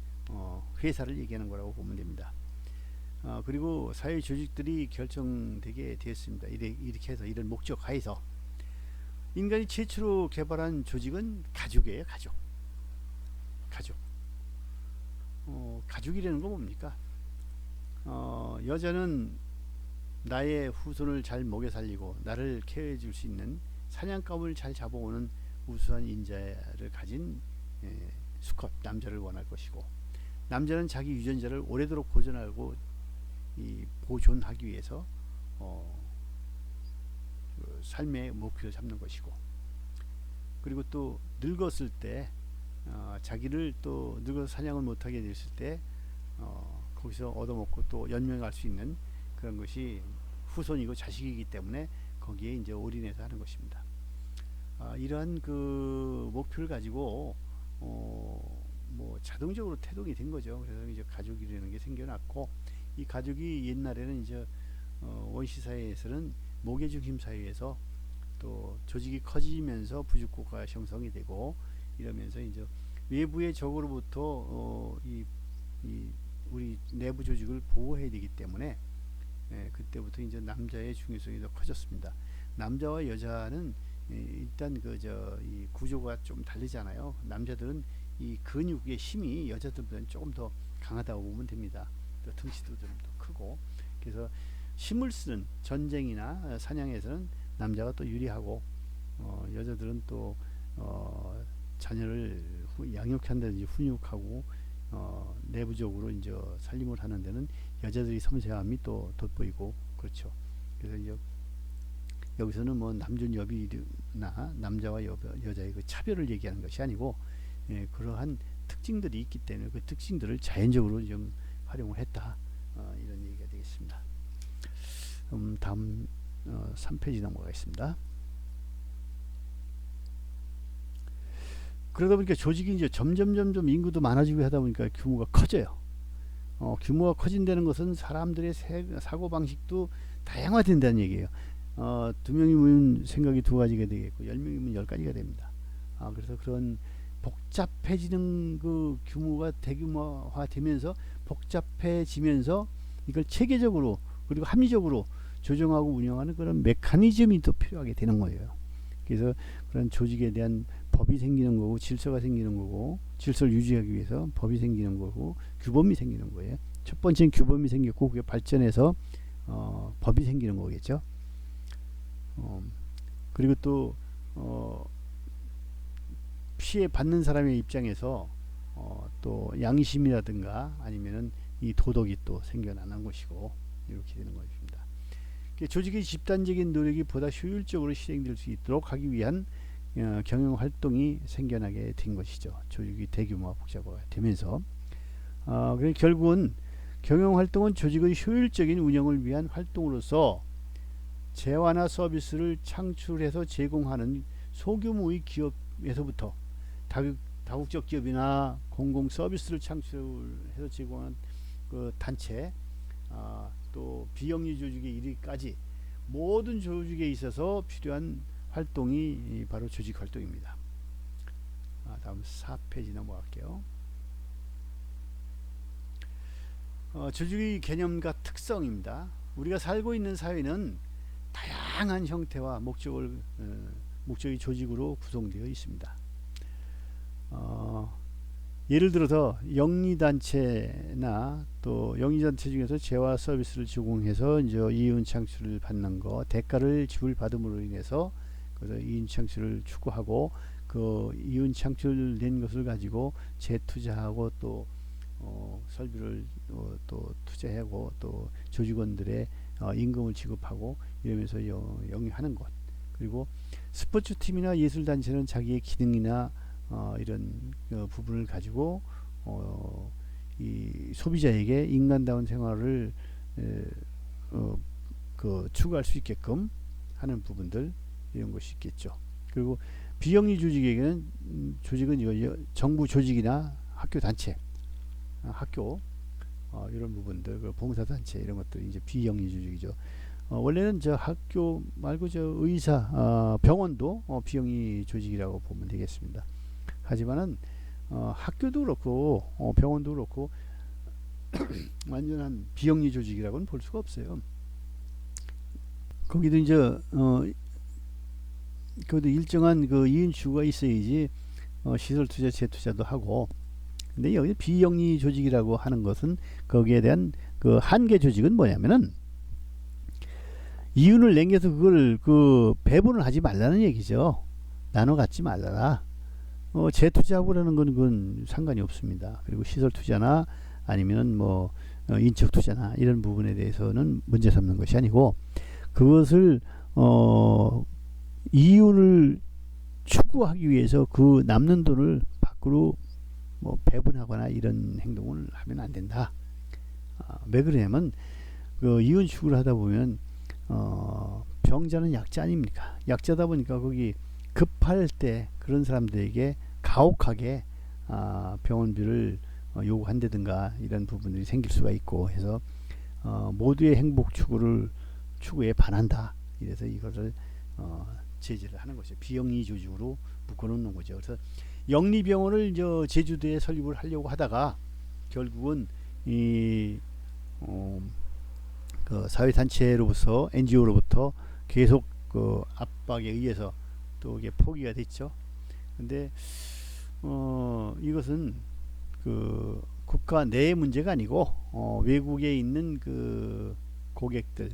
회사를 얘기하는 거라고 보면 됩니다. 그리고 사회 조직들이 결정되게 되었습니다. 이렇게 해서 이런 목적 하에서 인간이 최초로 개발한 조직은 가족이에요. 가족. 가족이라는 건 뭡니까? 여자는 나의 후손을 잘 먹여 살리고 나를 케어해 줄 수 있는 사냥감을 잘 잡아오는 우수한 인자를 가진 수컷 남자를 원할 것이고 남자는 자기 유전자를 오래도록 보존하기 위해서 삶의 목표를 잡는 것이고 그리고 또 늙었을 때 자기를 또 늙어서 사냥을 못하게 됐을 때 거기서 얻어먹고 또 연명할 수 있는 그런 것이 후손이고 자식이기 때문에 거기에 이제 올인해서 하는 것입니다. 이러한 목표를 가지고 뭐 자동적으로 태동이 된 거죠. 그래서 이제 가족이라는 게 생겨났고 이 가족이 옛날에는 이제 원시 사회에서는 모계중심 사회에서 또 조직이 커지면서 부족국가가 형성이 되고 이러면서 이제 외부의 적으로부터 이 우리 내부 조직을 보호해야 되기 때문에 그때부터 이제 남자의 중요성이 더 커졌습니다. 남자와 여자는 일단 이 구조가 좀 다르잖아요. 남자들은 이 근육의 힘이 여자들보다는 조금 더 강하다고 보면 됩니다. 또 덩치도 좀 더 크고, 그래서 힘을 쓰는 전쟁이나 사냥에서는 남자가 또 유리하고, 여자들은 또 자녀를 양육한다든지 훈육하고 내부적으로 이제 살림을 하는 데는 여자들이 섬세함이 또 돋보이고 그렇죠. 그래서 이제 여기서는 뭐 남존여비나 남자와 여자의 그 차별을 얘기하는 것이 아니고 그러한 특징들이 있기 때문에 그 특징들을 자연적으로 좀 활용을 했다, 이런 얘기가 되겠습니다. 다음 3페이지 넘어가겠습니다. 그러다 보니까 조직이 이제 점점 인구도 많아지고 하다 보니까 규모가 커져요. 규모가 커진다는 것은 사람들의 사고 방식도 다양화된다는 얘기예요. 2명이면 생각이 2가지가 되겠고 10명이면 10가지가 됩니다. 그래서 그런 복잡해지는 그 규모가 대규모화 되면서 복잡해지면서 이걸 체계적으로 그리고 합리적으로 조정하고 운영하는 그런 메커니즘이 또 필요하게 되는 거예요. 그래서 그런 조직에 대한 법이 생기는 거고 질서가 생기는 거고, 질서를 유지하기 위해서 법이 생기는 거고 규범이 생기는 거예요. 첫 번째는 규범이 생겼고 그게 발전해서 법이 생기는 거겠죠. 그리고 또 피해 받는 사람의 입장에서 또 양심이라든가 아니면은 이 도덕이 또 생겨나는 것이고, 이렇게 되는 것입니다. 조직의 집단적인 노력이 보다 효율적으로 실행될 수 있도록 하기 위한 경영 활동이 생겨나게 된 것이죠. 조직이 대규모화 복잡화가 되면서 결국은 경영 활동은 조직의 효율적인 운영을 위한 활동으로서 재화나 서비스를 창출해서 제공하는 소규모의 기업에서부터 다국적 기업이나 공공 서비스를 창출해서 제공하는 그 단체, 또 비영리 조직에 이르기까지 모든 조직에 있어서 필요한 활동이 바로 조직 활동입니다. 다음 4페이지 넘어갈게요. 조직의 개념과 특성입니다. 우리가 살고 있는 사회는 다양한 형태와 목적의 조직으로 구성되어 있습니다. 예를 들어서 영리단체나 또 영리단체 중에서 재화 서비스를 제공해서 이제 이윤 창출을 받는 거, 대가를 지불받음으로 인해서 그래서 이윤 창출을 추구하고 그 이윤 창출된 것을 가지고 재투자하고 또 설비를 또 투자하고 또 조직원들의 임금을 지급하고 이러면서 영위하는 것. 그리고 스포츠팀이나 예술단체는 자기의 기능이나 이런 부분을 가지고 이 소비자에게 인간다운 생활을 추구할 수 있게끔 하는 부분들, 이런 것이 있겠죠. 그리고 비영리 조직은 정부 조직이나 학교 단체, 학교 이런 부분들, 봉사단체 이런 것들이 이제 비영리 조직이죠. 원래는 저 학교 말고 저 의사, 병원도 비영리 조직이라고 보면 되겠습니다. 하지만은 학교도 그렇고 병원도 그렇고 완전한 비영리 조직이라고는 볼 수가 없어요. 거기도 이제 그것도 일정한 그 이윤 추구가 있어야지 시설 투자, 재투자도 하고. 근데 여기 비영리 조직이라고 하는 것은 거기에 대한 그 한계 조직은 뭐냐면은 이윤을 남겨서 그걸 배분을 하지 말라는 얘기죠. 나눠 갖지 말라라. 재투자하고 그러는 건 그건 상관이 없습니다. 그리고 시설 투자나 아니면 뭐 인적 투자나 이런 부분에 대해서는 문제 삼는 것이 아니고, 그것을 이윤을 추구하기 위해서 그 남는 돈을 밖으로 뭐 배분하거나 이런 행동을 하면 안 된다. 왜 그러냐면 그 이윤 추구를 하다 보면 병자는 약자 아닙니까? 약자다 보니까 거기 급할 때 그런 사람들에게 가혹하게 병원비를 요구한다든가 이런 부분들이 생길 수가 있고 해서 모두의 행복 추구에 반한다. 이래서 이거를 제재를 하는 것이죠. 비영리 조직으로 묶어놓는 거죠. 그래서 영리병원을 제주도에 설립을 하려고 하다가 결국은 이 그 사회단체로부터 NGO로부터 계속 그 압박에 의해서 또 이게 포기가 됐죠. 근데 이것은 그 국가 내의 문제가 아니고 외국에 있는 그 고객들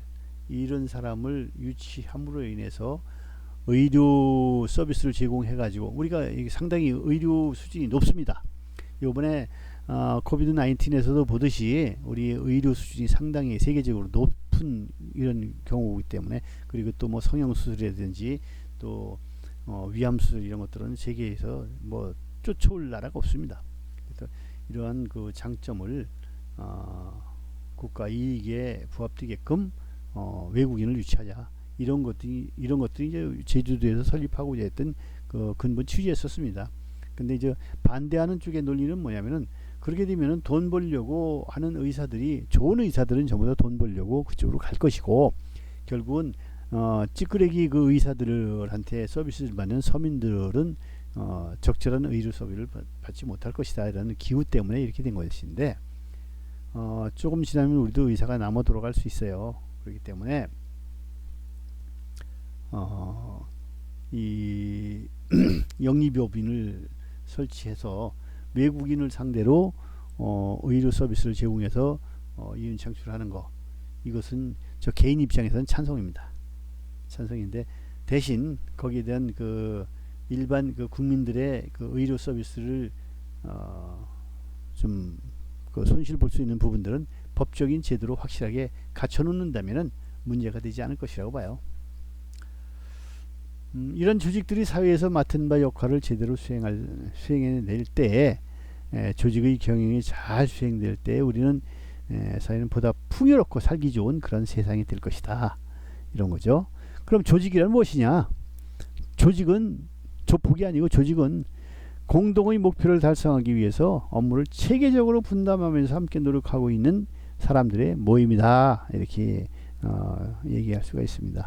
이런 사람을 유치함으로 인해서 의료 서비스를 제공해 가지고 우리가 상당히 의료 수준이 높습니다. 요번에 코비드 19에서도 보듯이 우리 의료 수준이 상당히 세계적으로 높은 이런 경우이기 때문에, 그리고 또 뭐 성형수술이라든지 또 위암수술 이런 것들은 세계에서 뭐 쫓아올 나라가 없습니다. 그래서 이러한 그 장점을 국가 이익에 부합되게끔 외국인을 유치하자, 이런 것들이 이제 제주도에서 설립하고자 했던 그 근본 취지였었습니다. 근데 이제 반대하는 쪽의 논리는 뭐냐면은, 그렇게 되면은 돈 벌려고 하는 의사들이, 좋은 의사들은 전부 다 돈 벌려고 그쪽으로 갈 것이고, 결국은 찌끄레기 그 의사들한테 서비스를 받는 서민들은 적절한 의료 서비스를 받지 못할 것이다, 라는 기후 때문에 이렇게 된 것인데, 조금 지나면 우리도 의사가 남아 돌아갈 수 있어요. 그렇기 때문에 이 영리법인을 설치해서 외국인을 상대로 의료 서비스를 제공해서 이윤 창출하는 거, 이것은 저 개인 입장에서는 찬성입니다. 찬성인데, 대신 거기에 대한 그 일반 그 국민들의 그 의료 서비스를 좀 그 손실 볼 수 있는 부분들은 법적인 제도로 확실하게 갖춰놓는다면은 문제가 되지 않을 것이라고 봐요. 이런 조직들이 사회에서 맡은 바 역할을 제대로 수행해낼 때, 조직의 경영이 잘 수행될 때 우리는 사회는 보다 풍요롭고 살기 좋은 그런 세상이 될 것이다, 이런 거죠. 그럼 조직이란 무엇이냐? 조직은 조폭이 아니고, 조직은 공동의 목표를 달성하기 위해서 업무를 체계적으로 분담하면서 함께 노력하고 있는 사람들의 모임이다, 이렇게 얘기할 수가 있습니다.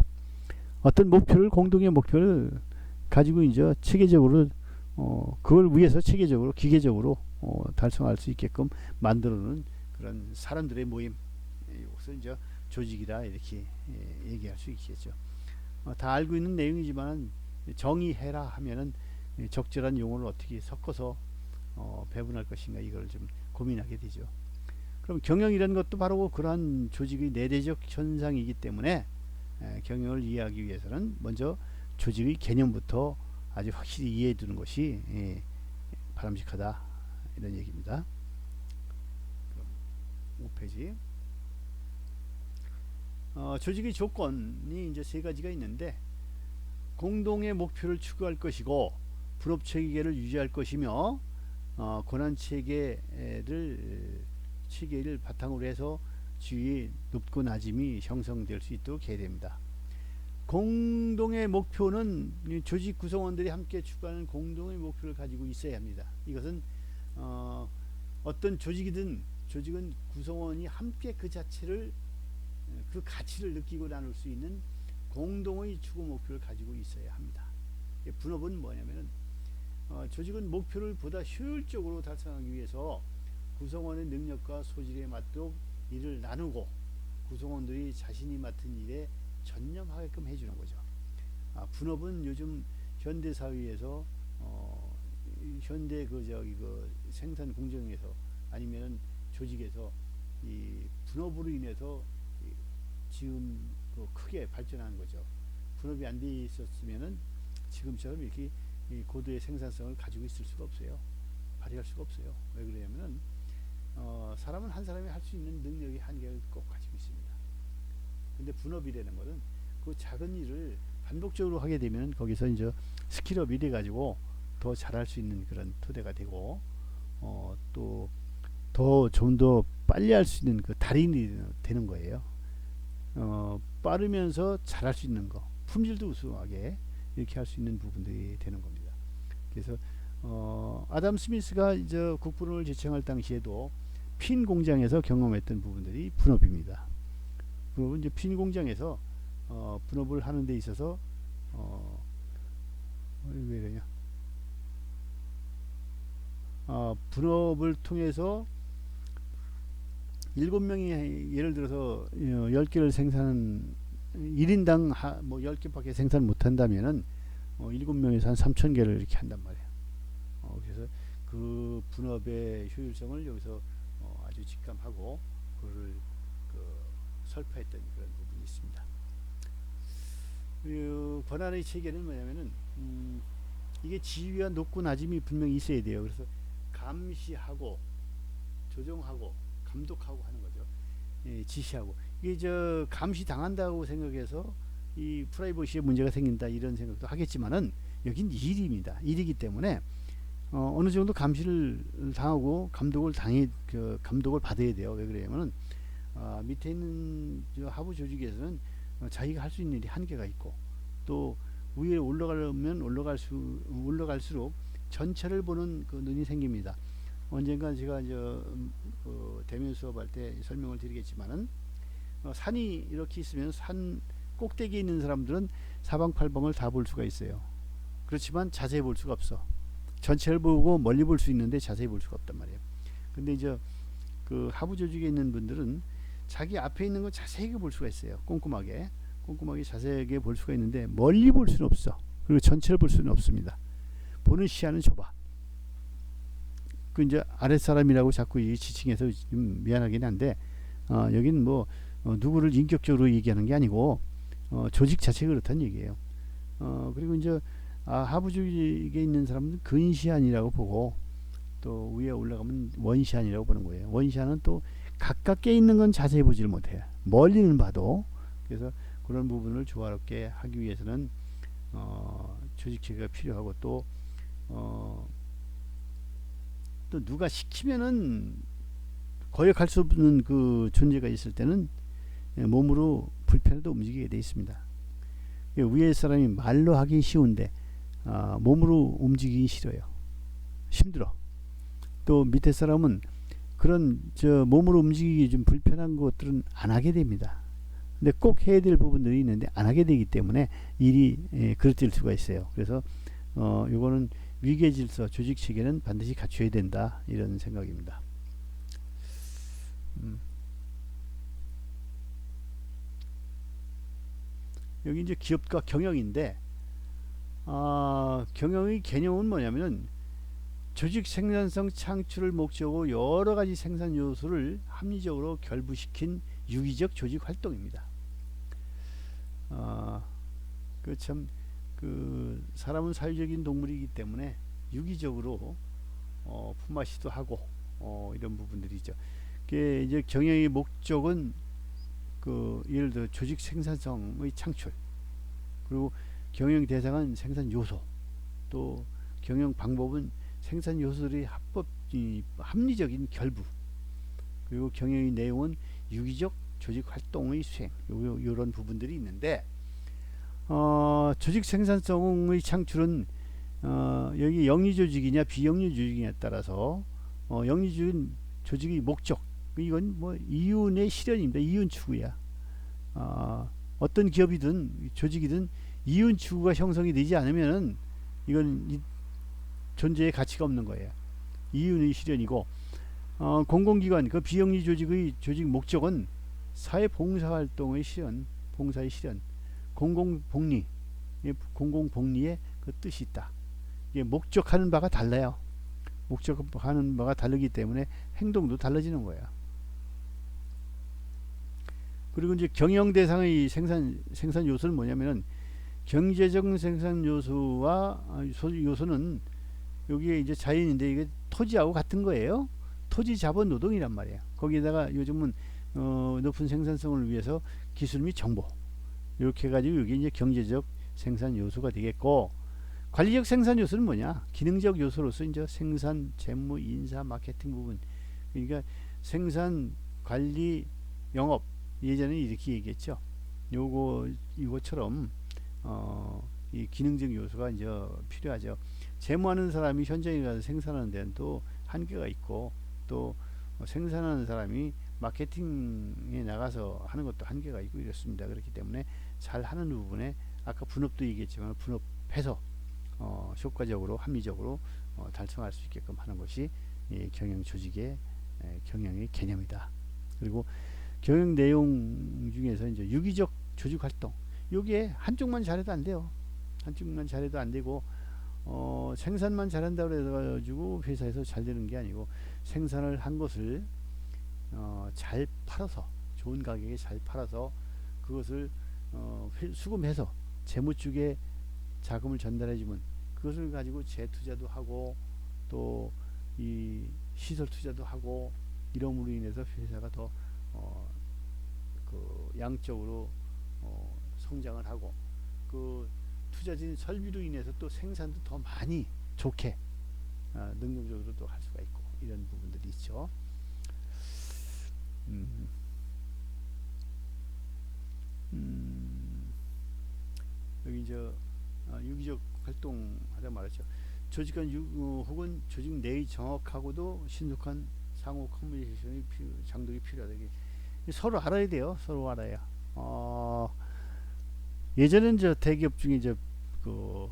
어떤 목표를, 공동의 목표를 가지고 이제 체계적으로 그걸 위해서 체계적으로 기계적으로 달성할 수 있게끔 만들어놓은 그런 사람들의 모임, 이것을 이제 조직이다, 이렇게 얘기할 수 있겠죠. 다 알고 있는 내용이지만 정의해라 하면은 적절한 용어를 어떻게 섞어서 배분할 것인가, 이걸 좀 고민하게 되죠. 그럼 경영이라는 것도 바로 그러한 조직의 내재적 현상이기 때문에 경영을 이해하기 위해서는 먼저 조직의 개념부터 아주 확실히 이해해 두는 것이 바람직하다, 이런 얘기입니다. 5페이지. 조직의 조건이 이제 세 가지가 있는데, 공동의 목표를 추구할 것이고, 분업 체계를 유지할 것이며, 권한 체계를 바탕으로 해서 지위의 높고 낮음이 형성될 수 있도록 해야 됩니다. 공동의 목표는 조직 구성원들이 함께 추구하는 공동의 목표를 가지고 있어야 합니다. 이것은 어떤 조직은 구성원이 함께 그 자체를, 그 가치를 느끼고 나눌 수 있는 공동의 추구 목표를 가지고 있어야 합니다. 분업은 뭐냐면은, 조직은 목표를 보다 효율적으로 달성하기 위해서 구성원의 능력과 소질에 맞도록 일을 나누고, 구성원들이 자신이 맡은 일에 전념하게끔 해주는 거죠. 분업은 요즘 현대 사회에서 현대 그 생산 공정에서 아니면 조직에서 이 분업으로 인해서 지금 크게 발전한 거죠. 분업이 안 돼 있었으면은 지금처럼 이렇게 고도의 생산성을 가지고 있을 수가 없어요. 발휘할 수가 없어요. 왜 그러냐면은 사람은 한 사람이 할 수 있는 능력이 한계를 꼭 가지고 있습니다. 근데 분업이라는 것은 그 작은 일을 반복적으로 하게 되면 거기서 이제 스킬업이 돼 가지고 더 잘할 수 있는 그런 토대가 되고, 또 좀 더 빨리 할 수 있는 그 달인이 되는 거예요. 빠르면서 잘할 수 있는 거, 품질도 우수하게 이렇게 할 수 있는 부분들이 되는 겁니다. 그래서 아담 스미스가 이제 국부론을 제청할 당시에도 핀 공장에서 경험했던 부분들이 분업입니다. 그리고 이제 핀 공장에서 분업을 하는 데 있어서 왜 이러냐? 분업을 통해서 7명이 예를 들어서 10개를 생산 1인당 뭐 10개밖에 생산 못한다면은 7명에서 한 3,000개를 이렇게 한단 말이에요. 그래서 그 분업의 효율성을 여기서 아주 직감하고 그를 설파했던 그런 부분이 있습니다. 권한의 체계는 뭐냐면은 이게 지위와 높고 낮음이 분명히 있어야 돼요. 그래서 감시하고 조정하고 감독하고 하는 거죠. 예, 지시하고 이게 감시 당한다고 생각해서 이 프라이버시에 문제가 생긴다 이런 생각도 하겠지만은 여긴 일입니다. 일이기 때문에 어느 정도 감시를 당하고 감독을 감독을 받아야 돼요. 왜 그러냐면은 밑에 있는 하부 조직에서는 자기가 할 수 있는 일이 한계가 있고 또 위에 올라가려면 올라갈수록 전체를 보는 그 눈이 생깁니다. 언젠가 제가 대면 수업할 때 설명을 드리겠지만은 산이 이렇게 있으면 산 꼭대기에 있는 사람들은 사방팔방을 다 볼 수가 있어요. 그렇지만 자세히 볼 수가 없어. 전체를 보고 멀리 볼 수 있는데 자세히 볼 수가 없단 말이에요. 근데 그 하부 조직에 있는 분들은 자기 앞에 있는 거 자세하게 볼 수가 있어요. 꼼꼼하게 자세하게 볼 수가 있는데 멀리 볼 수는 없어. 그리고 전체를 볼 수는 없습니다. 보는 시야는 좁아. 그 이제 아랫사람이라고 자꾸 지칭해서 좀 미안하긴 한데 여기는 뭐 누구를 인격적으로 얘기하는 게 아니고 조직 자체가 그렇다는 얘기예요. 그리고 이제 하부 조직에 있는 사람은 근시안이라고 보고 또 위에 올라가면 원시안이라고 보는 거예요. 원시안은 또 가깝게 있는 건 자세히 보지를 못해요. 멀리는 봐도. 그래서 그런 부분을 조화롭게 하기 위해서는 조직 체계가 필요하고 또 누가 시키면은 거역할 수 없는 그 존재가 있을 때는 몸으로 불편해도 움직이게 돼 있습니다. 위에 사람이 말로 하기 쉬운데 몸으로 움직이기 싫어요. 힘들어. 또 밑에 사람은 그런 몸으로 움직이기 좀 불편한 것들은 안 하게 됩니다. 근데 꼭 해야 될 부분들이 있는데 안 하게 되기 때문에 일이 그릇될 수가 있어요. 그래서 요거는 위계 질서, 조직 체계는 반드시 갖춰야 된다 이런 생각입니다. 여기 이제 기업과 경영인데 경영의 개념은 뭐냐면은 조직 생산성 창출을 목적으로 여러 가지 생산 요소를 합리적으로 결부시킨 유기적 조직 활동입니다. 사람은 사회적인 동물이기 때문에 유기적으로 품앗이도 하고 이런 부분들이죠. 그게 이제 경영의 목적은 예를 들어 조직 생산성의 창출, 그리고 경영 대상은 생산 요소, 또 경영 방법은 생산 요소들의 합리적인 결부, 그리고 경영의 내용은 유기적 조직 활동의 수행, 이런 부분들이 있는데 조직 생산성의 창출은 여기 영리 조직이냐 비영리 조직이냐에 따라서 영리 조직의 목적, 이건 뭐 이윤의 실현입니다. 이윤 추구야. 어떤 기업이든 조직이든 이윤 추구가 형성이 되지 않으면은 이건 존재의 가치가 없는 거예요. 이윤의 실현이고 공공기관 그 비영리 조직의 조직 목적은 사회 봉사활동의 실현, 봉사의 실현, 공공복리의 그 뜻이 있다. 이게 목적하는 바가 달라요. 목적하는 바가 다르기 때문에 행동도 달라지는 거예요. 그리고 이제 경영 대상의 생산 요소는 뭐냐면은 경제적 생산 요소는 여기에 이제 자연인데 이게 토지하고 같은 거예요. 토지 자본 노동이란 말이에요. 거기에다가 요즘은 높은 생산성을 위해서 기술 및 정보 이렇게 해가지고 여기 이제 경제적 생산 요소가 되겠고, 관리적 생산 요소는 뭐냐? 기능적 요소로서 이제 생산, 재무, 인사, 마케팅 부분. 그러니까 생산, 관리, 영업, 예전에 이렇게 얘기했죠. 이거처럼 이 기능적 요소가 이제 필요하죠. 재무하는 사람이 현장에 가서 생산하는 데는 또 한계가 있고, 또 생산하는 사람이 마케팅에 나가서 하는 것도 한계가 있고 이렇습니다. 그렇기 때문에 잘 하는 부분에 아까 분업도 얘기했지만 분업해서 효과적으로 합리적으로 달성할 수 있게끔 하는 것이 이 경영 조직의 경영의 개념이다. 그리고 경영 내용 중에서 이제 유기적 조직 활동, 여기에 한쪽만 잘해도 안 돼요. 한쪽만 잘해도 안 되고 생산만 잘한다고 해가지고 회사에서 잘 되는 게 아니고, 생산을 한 것을 잘 팔아서, 좋은 가격에 잘 팔아서 그것을 수금해서 재무 쪽에 자금을 전달해주면 그것을 가지고 재투자도 하고 또 이 시설 투자도 하고, 이러므로 인해서 회사가 더 그 양적으로 성장을 하고, 그 투자진 설비로 인해서 또 생산도 더 많이 좋게 능동적으로 또 할 수가 있고, 이런 부분들이 있죠. 여기 이제 유기적 활동하다 말했죠. 조직 간 혹은 조직 내의 정확하고도 신속한 상호 커뮤니케이션이 장독이 필요하다. 서로 알아야 돼요. 서로 알아야. 예전엔 저 대기업 중에 그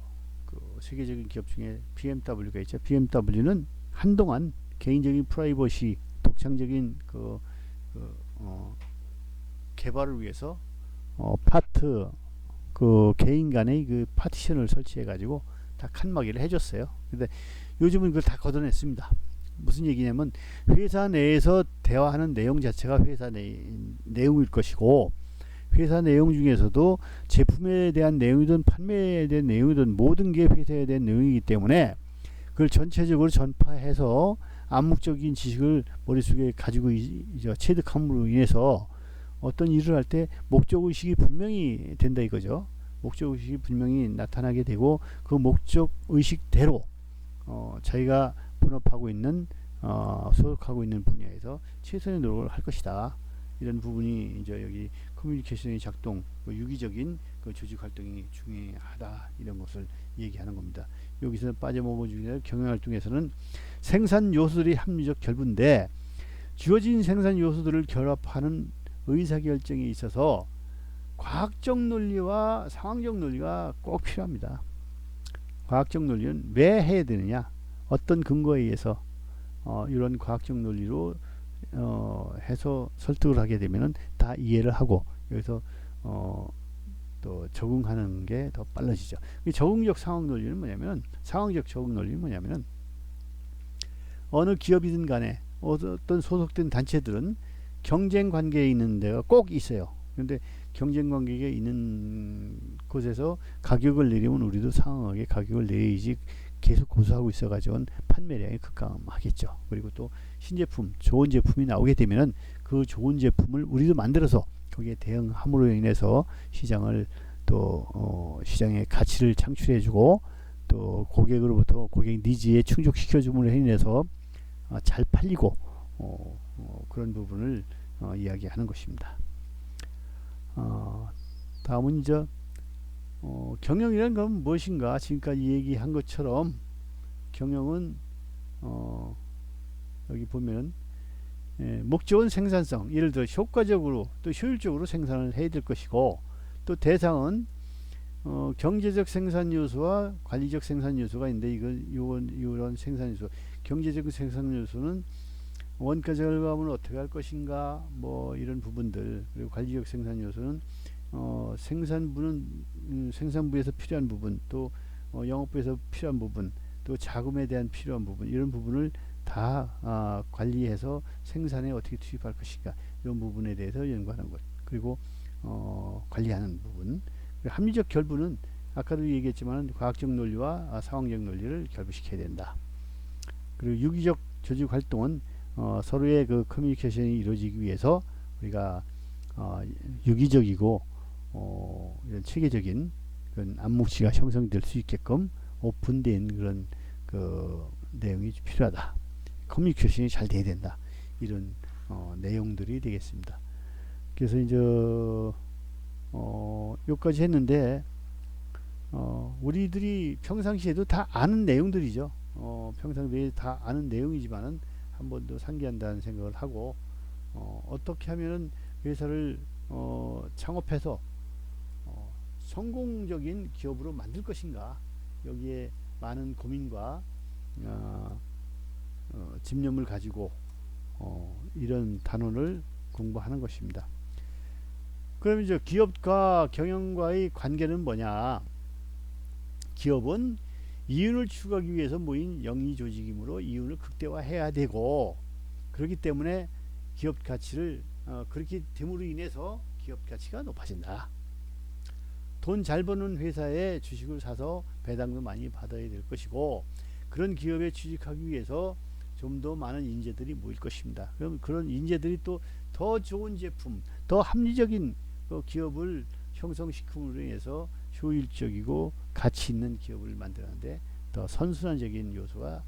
세계적인 기업 중에 BMW가 있죠. BMW는 한동안 개인적인 프라이버시, 독창적인 개발을 위해서 파트 그 개인 간의 그 파티션을 설치해 가지고 다 칸막이를 해줬어요. 근데 요즘은 그걸 다 걷어냈습니다. 무슨 얘기냐면, 회사 내에서 대화하는 내용 자체가 회사 내용일 것이고, 회사 내용 중에서도 제품에 대한 내용이든 판매에 대한 내용이든 모든 게 회사에 대한 내용이기 때문에 그걸 전체적으로 전파해서 암묵적인 지식을 머릿속에 가지고 체득함으로 인해서 어떤 일을 할 때 목적의식이 분명히 된다 이거죠. 목적의식이 분명히 나타나게 되고, 그 목적의식대로 자기가 본업하고 있는 소속하고 있는 분야에서 최선의 노력을 할 것이다. 이런 부분이 이제 여기 커뮤니케이션의 작동, 유기적인 그 조직 활동이 중요하다, 이런 것을 얘기하는 겁니다. 여기서 빠져먹은 중에 경영활동에서는 생산 요소들이 합리적 결부인데, 주어진 생산 요소들을 결합하는 의사결정에 있어서 과학적 논리와 상황적 논리가 꼭 필요합니다. 과학적 논리는 왜 해야 되느냐, 어떤 근거에 의해서 이런 과학적 논리로 해서 설득을 하게 되면은 다 이해를 하고, 여기서 또 적응하는 게 더 빨라지죠. 적응적 상황 논리는 뭐냐면, 상황적 적응 논리는 뭐냐면은, 어느 기업이든 간에 어떤 소속된 단체들은 경쟁 관계에 있는 데가 꼭 있어요. 그런데 경쟁 관계에 있는 곳에서 가격을 내리면 우리도 상응하게 가격을 내야지, 계속 고수하고 있어가지고 판매량이 급감하겠죠. 그리고 또 신제품, 좋은 제품이 나오게 되면은 그 좋은 제품을 우리도 만들어서 거기에 대응함으로 인해서 시장을 또 시장의 가치를 창출해주고, 또 고객으로부터 고객 니즈에 충족시켜줌으로 인해서 잘 팔리고 그런 부분을 이야기하는 것입니다. 다음은 이제 경영이란 건 무엇인가? 지금까지 얘기한 것처럼 경영은 여기 보면 목적은 생산성, 예를 들어 효과적으로 또 효율적으로 생산을 해야 될 것이고, 또 대상은 경제적 생산 요소와 관리적 생산 요소가 있는데, 이런 생산 요소, 경제적 생산 요소는 원가 절감을 어떻게 할 것인가, 뭐 이런 부분들. 그리고 관리적 생산 요소는 생산부에서 필요한 부분, 또 영업부에서 필요한 부분, 또 자금에 대한 필요한 부분, 이런 부분을 다 관리해서 생산에 어떻게 투입할 것인가, 이런 부분에 대해서 연구하는 것. 그리고 관리하는 부분. 그리고 합리적 결부는 아까도 얘기했지만 과학적 논리와 상황적 논리를 결부시켜야 된다. 그리고 유기적 조직 활동은 서로의 그 커뮤니케이션이 이루어지기 위해서 우리가 유기적이고 이런 체계적인 그런 암묵치가 형성될 수 있게끔 오픈된 그런 그 내용이 필요하다. 커뮤니케이션이 잘 돼야 된다. 이런 내용들이 되겠습니다. 그래서 이제 여기까지 했는데 우리들이 평상시에도 다 아는 내용들이죠. 평상시에 다 아는 내용이지만은 한 번 더 상기한다는 생각을 하고, 어떻게 하면은 회사를 창업해서 성공적인 기업으로 만들 것인가, 여기에 많은 고민과 집념을 가지고 이런 단원을 공부하는 것입니다. 그럼 이제 기업과 경영과의 관계는 뭐냐? 기업은 이윤을 추구하기 위해서 모인 영리 조직이므로 이윤을 극대화해야 되고, 그렇기 때문에 기업 가치를 그렇게 됨으로 인해서 기업 가치가 높아진다. 돈 잘 버는 회사에 주식을 사서 배당도 많이 받아야 될 것이고, 그런 기업에 취직하기 위해서 좀 더 많은 인재들이 모일 것입니다. 그럼 그런 인재들이 또 더 좋은 제품, 더 합리적인 기업을 형성시킴으로 인해서 효율적이고 가치 있는 기업을 만드는데 더 선순환적인 요소가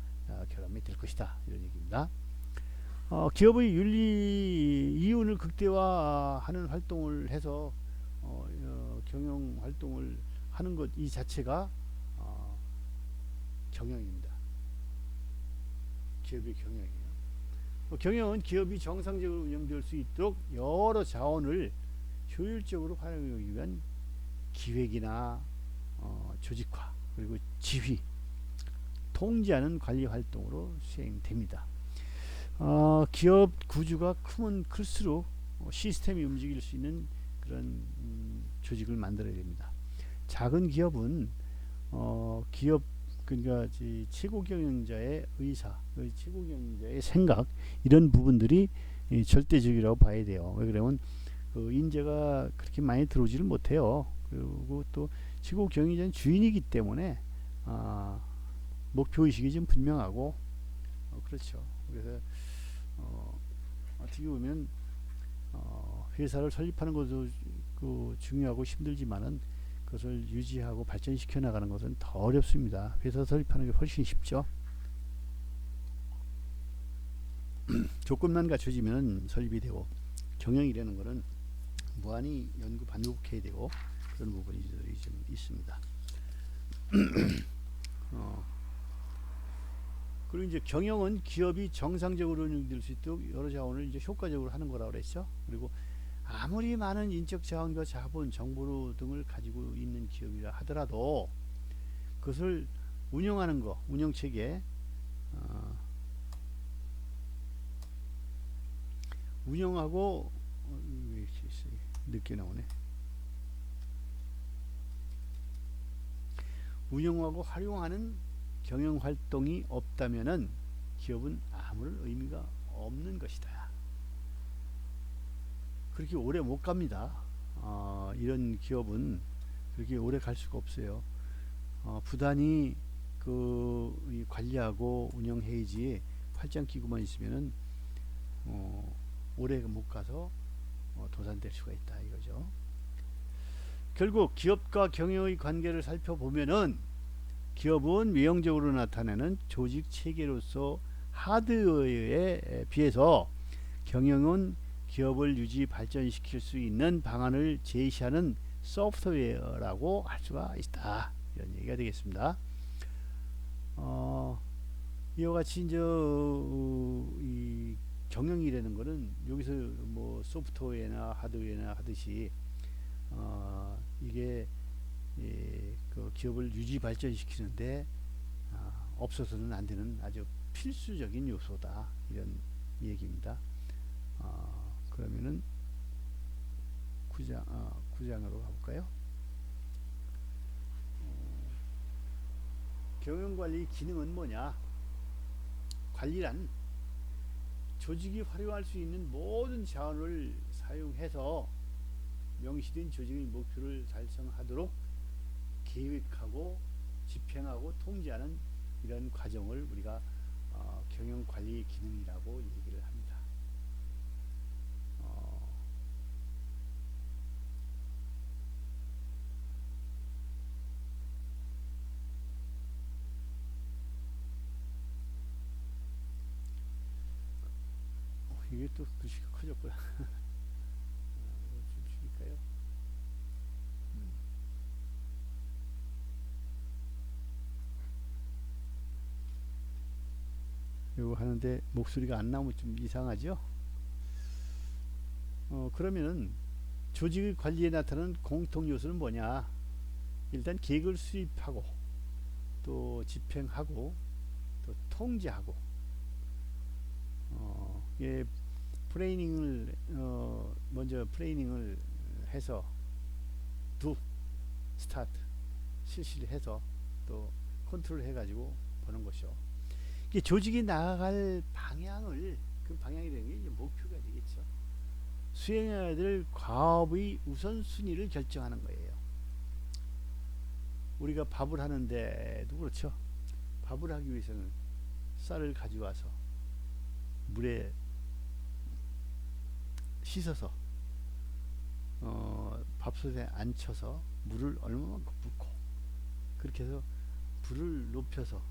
결함이 될 것이다, 이런 얘기입니다. 기업의 윤리 이윤을 극대화하는 활동을 해서 경영 활동을 하는 것 이 자체가 경영입니다. 기업의 경영이에요. 경영은 기업이 정상적으로 운영될 수 있도록 여러 자원을 효율적으로 활용하기 위한 기획이나 조직화, 그리고 지휘, 통제하는 관리 활동으로 수행됩니다. 기업 구조가 크면 클수록 시스템이 움직일 수 있는 그런 조직을 만들어야 됩니다. 작은 기업은 기업, 그러니까 최고 경영자의 의사, 최고 경영자의 생각, 이런 부분들이 절대적이라고 봐야 돼요. 왜 그러면 인재가 그렇게 많이 들어오지를 못해요. 그리고 또 최고 경영자는 주인이기 때문에 목표 의식이 좀 분명하고 그렇죠. 그래서 어떻게 보면 회사를 설립하는 것도 중요하고 힘들지만은 그것을 유지하고 발전시켜 나가는 것은 더 어렵습니다. 회사 설립하는 게 훨씬 쉽죠. 조건만 갖춰지면 설립이 되고, 경영이라는 것은 무한히 연구 반복해야 되고, 그런 부분이 좀 있습니다. 그리고 이제 경영은 기업이 정상적으로 운영될 수 있도록 여러 자원을 이제 효과적으로 하는 거라고 그랬죠. 그리고 아무리 많은 인적 자원과 자본, 정보 등을 가지고 있는 기업이라 하더라도 그것을 운영하는 거, 운영 체계, 운영하고 늦게 나오네. 운영하고 활용하는 경영 활동이 없다면은 기업은 아무런 의미가 없는 것이다. 그렇게 오래 못 갑니다. 이런 기업은 그렇게 오래 갈 수가 없어요. 부단히 관리하고 운영해야지 팔짱 끼고만 있으면은 오래 못 가서 도산될 수가 있다, 이거죠. 결국 기업과 경영의 관계를 살펴보면은 기업은 외형적으로 나타내는 조직 체계로서 하드웨어에 비해서 경영은 기업을 유지 발전시킬 수 있는 방안을 제시하는 소프트웨어라고 할 수가 있다, 이런 얘기가 되겠습니다. 이와 같이 이제 이 경영이라는 것은 여기서 뭐 소프트웨어나 하드웨어나 하듯이 이게 그 기업을 유지 발전시키는데 없어서는 안 되는 아주 필수적인 요소다, 이런 얘기입니다. 그러면은 9장으로 가볼까요? 경영관리 기능은 뭐냐? 관리란 조직이 활용할 수 있는 모든 자원을 사용해서 명시된 조직의 목표를 달성하도록 계획하고 집행하고 통제하는 이런 과정을 우리가 경영관리 기능이라고 얘기를 합니다. 이게 또 글씨가 커졌구나. 좀 줄일까요? 이거 하는데 목소리가 안 나오면 좀 이상하죠? 그러면은 조직의 관리에 나타나는 공통 요소는 뭐냐? 일단 계획을 수립하고 또 집행하고 또 통제하고 예, 프레이닝을 먼저 프레이닝을 해서 스타트 실시를 해서 또 컨트롤 해가지고 보는 것이요. 이게 조직이 나아갈 방향을 그 방향이 되는 게 이제 목표가 되겠죠. 수행해야 될 과업의 우선순위를 결정하는 거예요. 우리가 밥을 하는데도 그렇죠. 밥을 하기 위해서는 쌀을 가져와서 물에 씻어서 밥솥에 앉혀서 물을 얼마만큼 붓고 그렇게 해서 불을 높여서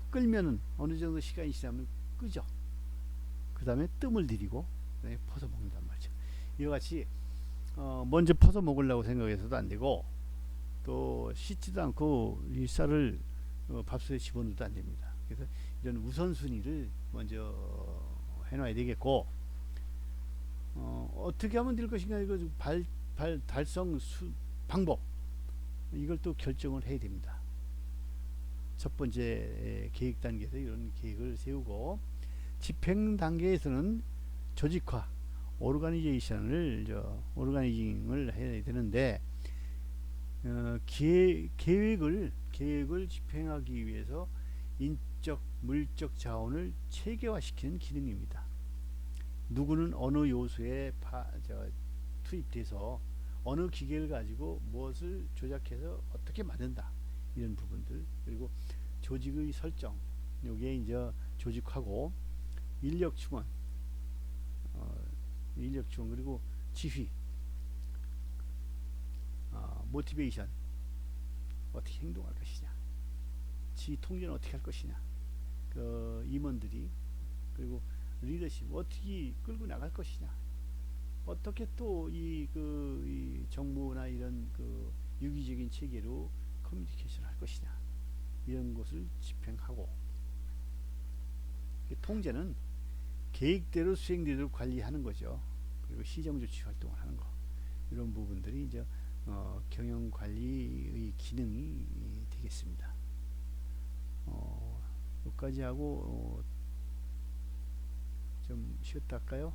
끓면은 어느 정도 시간이 지나면 끄죠. 그 다음에 뜸을 들이고 그다음에 퍼서 먹는단 말이죠. 이와 같이 먼저 퍼서 먹으려고 생각해서도 안 되고 또 씻지도 않고 이 쌀을 밥솥에 집어넣어도 안 됩니다. 그래서 이런 우선순위를 먼저 해놔야 되겠고 어떻게 하면 될 것인가 이거 달성 방법 이걸 또 결정을 해야 됩니다. 첫 번째 계획 단계에서 이런 계획을 세우고 집행 단계에서는 조직화 오르가니징을 해야 되는데 계획을 집행하기 위해서 인적 물적 자원을 체계화시키는 기능입니다. 누구는 어느 요소에 투입돼서 어느 기계를 가지고 무엇을 조작해서 어떻게 만든다 이런 부분들 그리고 조직의 설정 요게 이제 조직하고 인력 충원 그리고 지휘 모티베이션 어떻게 행동할 것이냐 지휘 통제는 어떻게 할 것이냐 그 임원들이 그리고 리더십 어떻게 끌고 나갈 것이냐 어떻게 또 이 정부나 이런 그 유기적인 체계로 커뮤니케이션을 할 것이냐 이런 것을 집행하고 통제는 계획대로 수행되도록 관리하는 거죠. 그리고 시정조치 활동을 하는 거 이런 부분들이 이제 경영관리의 기능이 되겠습니다. 여기까지 하고 좀 쉬었다 할까요?